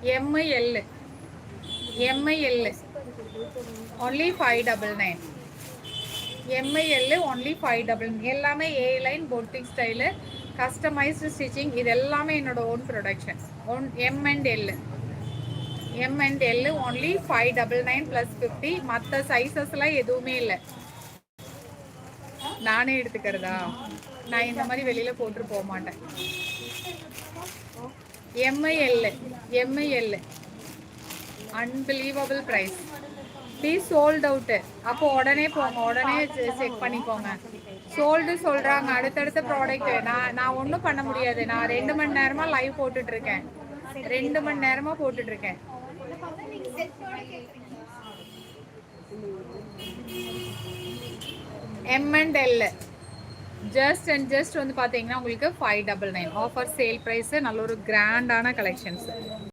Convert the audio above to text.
ML ML only 599. ML only 599. எல்லாமே A line boutique style customized stitching. இது எல்லாமே என்னோட own production. On M and L only 599 plus 50. மற்ற சைஸஸ்லாம் எதுவுமே இல்லை, நானே எடுத்துக்கிறதா. நான் இந்த மாதிரி வெளியில போட்டு போக மாட்டேன். ML unbelievable price. Please sold out. அப்போ உடனே போங்க, உடனே செக் பண்ணிக்கோங்க. சோல்டு சொல்கிறாங்க. அடுத்தடுத்த ப்ராடக்ட் நான் ஒன்றும் பண்ண முடியாது. நான் 2 மணி நேரமாக லைவ் போட்டுட்ருக்கேன். 2 மணி நேரமாக போட்டுட்ருக்கேன். M&L ஜஸ்ட் வந்து பார்த்தீங்கன்னா உங்களுக்கு 599 ஆஃபர் சேல் ப்ரைஸு. நல்ல ஒரு கிராண்டான கலெக்ஷன்ஸ்.